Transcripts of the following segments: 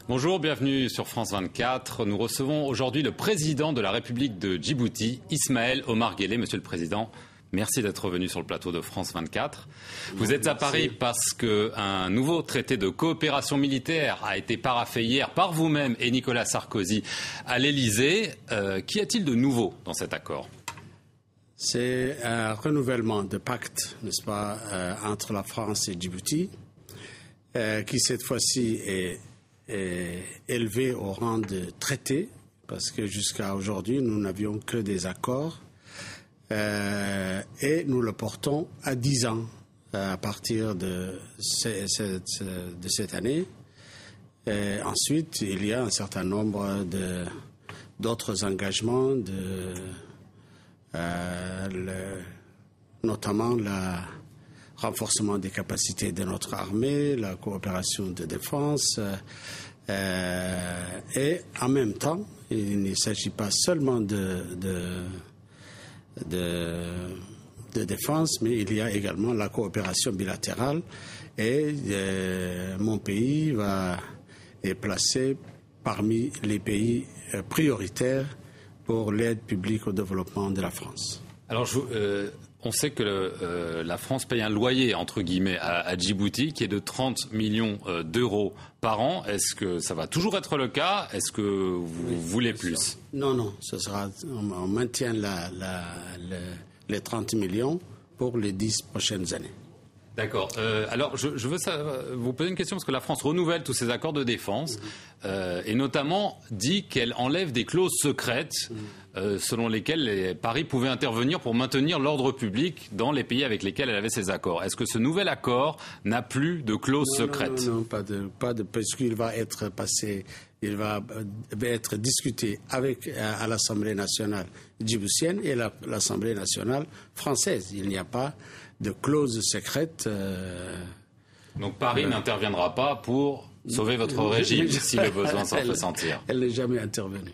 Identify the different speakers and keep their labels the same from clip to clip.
Speaker 1: Bonjour, bienvenue sur France 24. Nous recevons aujourd'hui le président de la République de Djibouti, Ismaël Omar Guelleh. Monsieur le Président, merci d'être venu sur le plateau de France 24. Vous êtes à Paris parce qu'un nouveau traité de coopération militaire a été paraphé hier par vous-même et Nicolas Sarkozy à l'Elysée. Qu'y a-t-il de nouveau dans cet accord ?
Speaker 2: C'est un renouvellement de pacte, n'est-ce pas, entre la France et Djibouti, qui cette fois-ci est élevé au rang de traité, parce que jusqu'à aujourd'hui, nous n'avions que des accords, et nous le portons à 10 ans à partir de cette année. Et ensuite, il y a un certain nombre d'autres engagements, notamment le renforcement des capacités de notre armée, la coopération de défense, et en même temps, il ne s'agit pas seulement de défense, mais il y a également la coopération bilatérale, et mon pays est placé parmi les pays prioritaires pour l'aide publique au développement de la France.
Speaker 1: Alors, on sait que la France paye un loyer, entre guillemets, à Djibouti, qui est de 30 millions d'euros par an. Est-ce que ça va toujours être le cas ? Est-ce que vous voulez plus ?
Speaker 2: Non, on maintient les 30 millions pour les 10 prochaines années.
Speaker 1: D'accord. Alors, je veux vous poser une question, parce que la France renouvelle tous ses accords de défense, et notamment dit qu'elle enlève des clauses secrètes selon lesquelles Paris pouvait intervenir pour maintenir l'ordre public dans les pays avec lesquels elle avait ses accords. Est-ce que ce nouvel accord n'a plus de clauses secrètes ?
Speaker 2: Non, pas de, parce qu'il va être passé, il va être discuté à l'Assemblée nationale djiboutienne et l'Assemblée nationale française. Il n'y a pas de clauses secrètes.
Speaker 1: Donc Paris n'interviendra pas pour sauver votre régime si le besoin s'en fait sentir.
Speaker 2: Elle n'est jamais intervenue.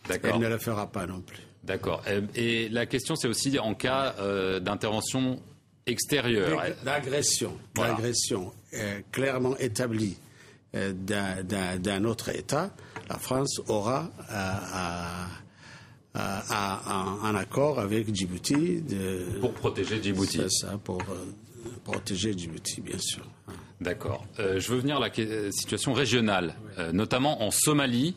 Speaker 1: D'accord.
Speaker 2: Elle ne le fera pas non plus.
Speaker 1: D'accord. Et la question, c'est aussi en cas d'intervention extérieure.
Speaker 2: D'agression. Voilà. D'agression clairement établie d'un autre État, la France aura un accord avec Djibouti.
Speaker 1: Pour protéger Djibouti.
Speaker 2: C'est ça, pour protéger Djibouti, bien sûr.
Speaker 1: D'accord. Je veux venir à la situation régionale, notamment en Somalie.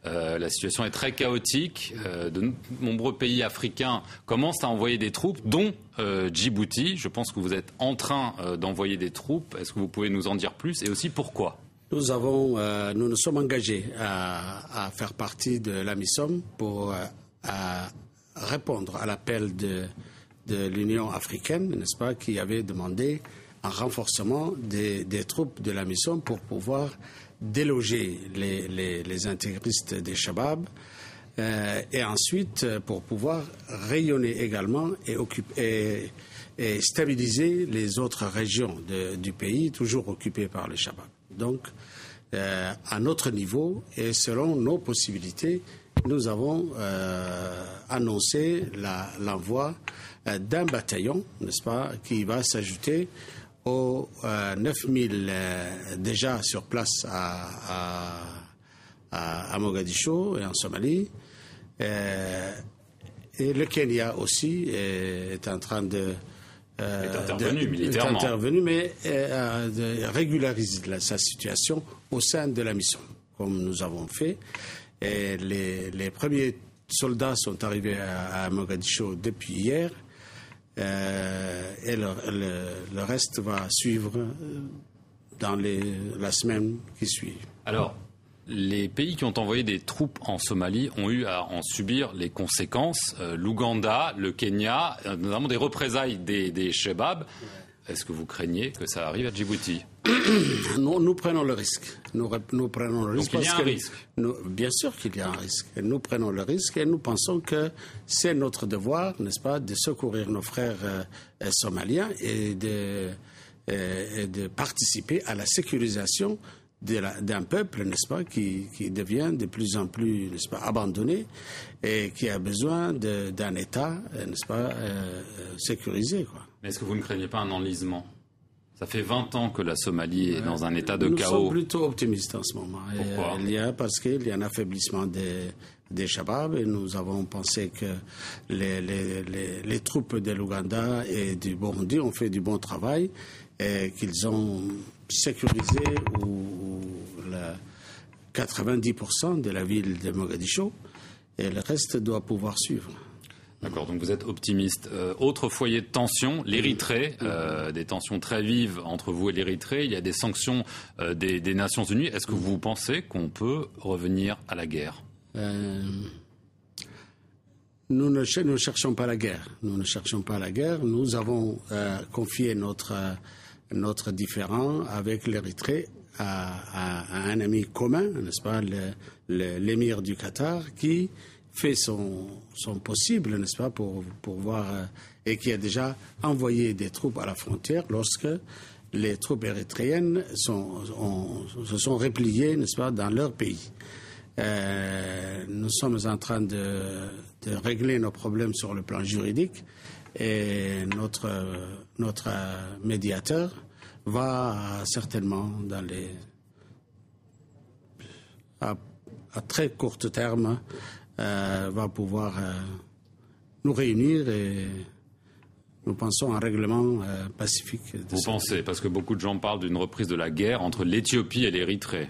Speaker 1: La situation est très chaotique. De nombreux pays africains commencent à envoyer des troupes, dont Djibouti. Je pense que vous êtes en train d'envoyer des troupes. Est-ce que vous pouvez nous en dire plus et aussi pourquoi ?
Speaker 2: Nous nous sommes engagés à faire partie de l'AMISOM pour répondre à l'appel de l'Union africaine, n'est-ce pas, qui avait demandé un renforcement des troupes de l'AMISOM pour pouvoir déloger les intégristes des Shabab et ensuite pour pouvoir rayonner également et stabiliser les autres régions du pays toujours occupées par les Shabab. Donc, à notre niveau et selon nos possibilités, nous avons annoncé l'envoi d'un bataillon, n'est-ce pas, qui va s'ajouter aux 9000 déjà sur place à Mogadiscio et en Somalie. Et le Kenya aussi est en train
Speaker 1: militairement.
Speaker 2: Est intervenu, mais régularise sa situation au sein de la mission, comme nous avons fait. Et les premiers soldats sont arrivés à Mogadiscio depuis hier. Et le reste va suivre dans la semaine qui suit.
Speaker 1: Alors, les pays qui ont envoyé des troupes en Somalie ont eu à en subir les conséquences. L'Ouganda, le Kenya, notamment des représailles des Shabab. Est-ce que vous craignez que ça arrive à Djibouti ?
Speaker 2: Nous prenons le risque. Nous prenons le risque.
Speaker 1: Donc il y a un risque.
Speaker 2: Bien sûr qu'il y a un risque. Nous prenons le risque et nous pensons que c'est notre devoir, n'est-ce pas, de secourir nos frères somaliens et de participer à la sécurisation d'un peuple, n'est-ce pas, qui devient de plus en plus, n'est-ce pas, abandonné et qui a besoin d'un État, n'est-ce pas, sécurisé, quoi.
Speaker 1: Mais est-ce que vous ne craignez pas un enlisement ? Ça fait 20 ans que la Somalie est dans un état de
Speaker 2: Nous
Speaker 1: chaos.
Speaker 2: sommes plutôt optimistes en ce moment.
Speaker 1: Pourquoi ?
Speaker 2: Parce qu'il y a un affaiblissement des Shabab et nous avons pensé que les troupes de l'Ouganda et du Burundi ont fait du bon travail et qu'ils ont sécurisé 90% de la ville de Mogadiscio et le reste doit pouvoir suivre.
Speaker 1: D'accord, donc vous êtes optimiste. Autre foyer de tension, l'Érythrée, des tensions très vives entre vous et l'Érythrée. Il y a des sanctions des Nations Unies. Est-ce que vous pensez qu'on peut revenir à la guerre ?
Speaker 2: Nous ne cherchons pas la guerre. Nous ne cherchons pas la guerre. Nous avons confié notre différend avec l'Érythrée à un ami commun, n'est-ce pas, l'émir du Qatar, qui fait son possible, n'est-ce pas, pour voir, et qui a déjà envoyé des troupes à la frontière lorsque les troupes érythréennes se sont repliées, n'est-ce pas, dans leur pays. Nous sommes en train de régler nos problèmes sur le plan juridique et notre médiateur va certainement à très court terme va pouvoir nous réunir et nous pensons à un règlement pacifique.
Speaker 1: Vous pensez, parce que beaucoup de gens parlent d'une reprise de la guerre entre l'Éthiopie et l'Érythrée.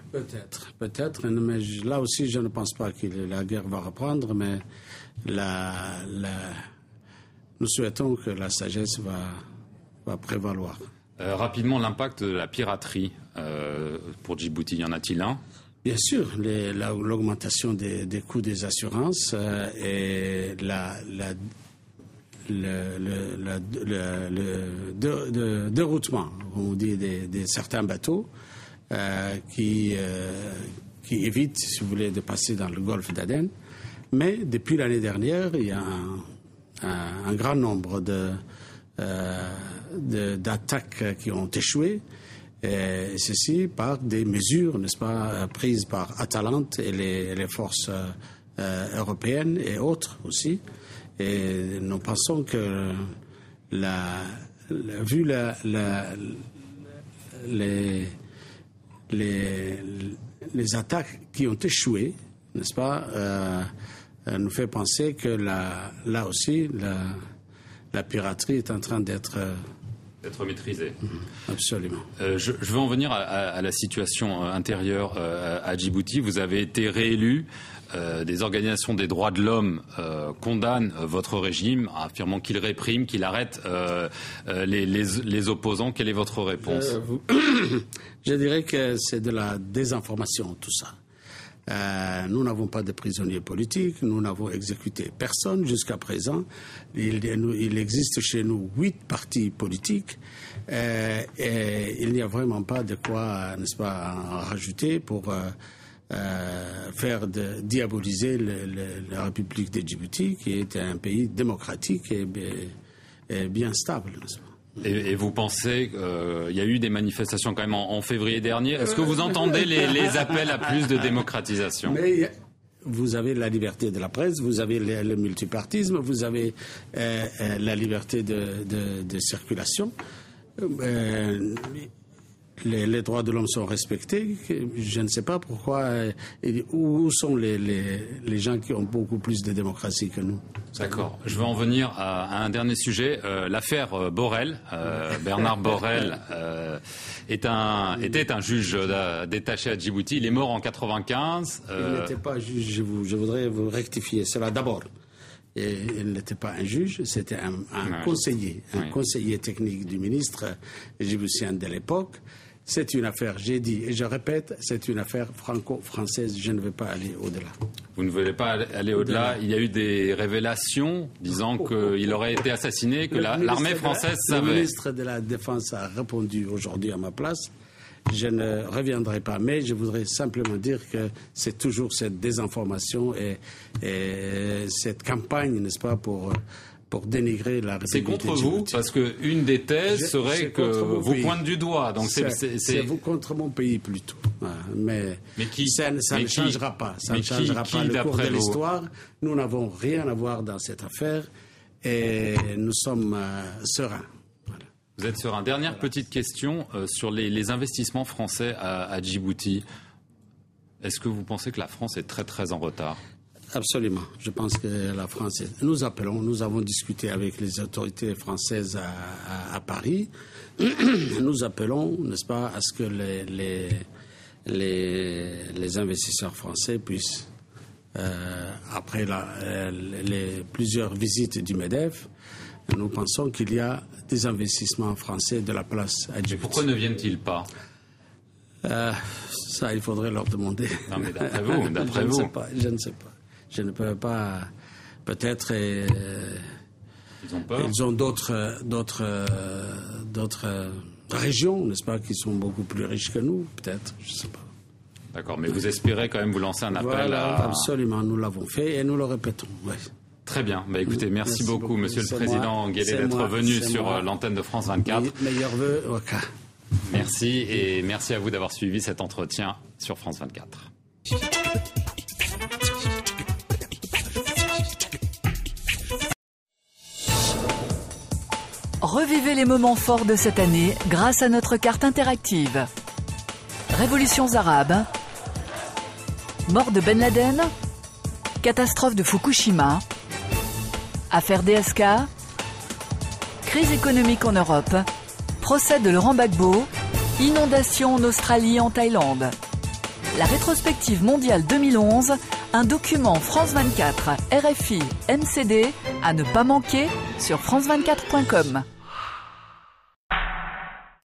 Speaker 2: Peut-être, mais là aussi je ne pense pas que la guerre va reprendre, mais nous souhaitons que la sagesse va prévaloir.
Speaker 1: Rapidement, l'impact de la piraterie pour Djibouti, y en a-t-il un ?
Speaker 2: Bien sûr, l'augmentation des coûts des assurances et le déroutement, on dit, des certains bateaux qui évitent, si vous voulez, de passer dans le golfe d'Aden. Mais depuis l'année dernière, il y a un grand nombre d'attaques qui ont échoué. Et ceci par des mesures, n'est-ce pas, prises par Atalante et les forces européennes et autres aussi. Et nous pensons que vu les attaques qui ont échoué, n'est-ce pas, nous fait penser que là aussi la piraterie est en train d'être
Speaker 1: maîtrisée.
Speaker 2: Absolument.
Speaker 1: Je veux en venir à la situation intérieure à Djibouti. Vous avez été réélu. Des organisations des droits de l'homme condamnent votre régime, affirmant qu'il réprime, qu'il arrête les opposants. Quelle est votre réponse ?
Speaker 2: Je dirais que c'est de la désinformation, tout ça. Nous n'avons pas de prisonniers politiques, nous n'avons exécuté personne jusqu'à présent. Il existe chez nous 8 partis politiques et il n'y a vraiment pas de quoi, n'est-ce pas, en rajouter pour faire diaboliser la République de Djibouti, qui est un pays démocratique et bien stable, n'est-ce pas.
Speaker 1: Et vous pensez qu'il y a eu des manifestations quand même en février dernier. Est-ce que vous entendez les appels à plus de démocratisation ?
Speaker 2: Mais vous avez la liberté de la presse, vous avez le multipartisme, vous avez la liberté de circulation. Les droits de l'homme sont respectés. Je ne sais pas pourquoi. Où sont les gens qui ont beaucoup plus de démocratie que nous?
Speaker 1: D'accord. Je vais en venir à un dernier sujet. L'affaire Borrell. Bernard Borrell était un juge détaché à Djibouti. Il est mort en 1995.
Speaker 2: Il n'était pas juge. Je voudrais vous rectifier cela d'abord. Et il n'était pas un juge, c'était un conseiller, conseiller technique du ministre djiboutien de l'époque. C'est une affaire, j'ai dit et je répète, c'est une affaire franco-française. Je ne vais pas aller au-delà.
Speaker 1: Vous ne voulez pas aller au-delà. Il y a eu des révélations disant qu'il aurait été assassiné, que l'armée française savait.
Speaker 2: Le ministre de la Défense a répondu aujourd'hui à ma place. Je ne reviendrai pas, mais je voudrais simplement dire que c'est toujours cette désinformation et cette campagne, n'est-ce pas, pour dénigrer la République.
Speaker 1: C'est contre vous, parce qu'une des thèses serait que vous pointez du doigt. Donc
Speaker 2: c'est vous contre mon pays plutôt. Mais ça ne changera pas. Ça ne changera pas le cours de l'histoire. Nous n'avons rien à voir dans cette affaire et nous sommes sereins.
Speaker 1: Vous êtes sur une dernière petite question sur les investissements français à Djibouti. Est-ce que vous pensez que la France est très très en retard?
Speaker 2: Absolument. Je pense que la France... Nous avons discuté avec les autorités françaises à Paris. Nous appelons, n'est-ce pas, à ce que les investisseurs français puissent, après les plusieurs visites du MEDEF, nous pensons qu'il y a des investissements français de la place à Djibouti.
Speaker 1: Pourquoi ne viennent-ils pas?
Speaker 2: Ça, il faudrait leur demander.
Speaker 1: Non, mais d'après vous, d'après vous.
Speaker 2: Je ne sais pas. Je ne peux pas. Peut-être.
Speaker 1: Ils ont peur.
Speaker 2: Ils ont d'autres régions, n'est-ce pas, qui sont beaucoup plus riches que nous, peut-être. Je ne sais pas.
Speaker 1: D'accord, mais vous espérez quand même vous lancer un appel
Speaker 2: voilà,
Speaker 1: à...
Speaker 2: Absolument, nous l'avons fait et nous le répétons. Ouais.
Speaker 1: Très bien. Bah, écoutez, merci beaucoup, Monsieur le Président Nguélé, d'être venu sur l'antenne de France 24.
Speaker 2: Meilleurs vœux au cas.
Speaker 1: Merci et merci à vous d'avoir suivi cet entretien sur France 24.
Speaker 3: Revivez les moments forts de cette année grâce à notre carte interactive. Révolutions arabes, mort de Ben Laden, catastrophe de Fukushima, affaire DSK, crise économique en Europe, procès de Laurent Gbagbo, inondation en Australie et en Thaïlande. La rétrospective mondiale 2011, un document France 24, RFI, MCD, à ne pas manquer sur france24.com.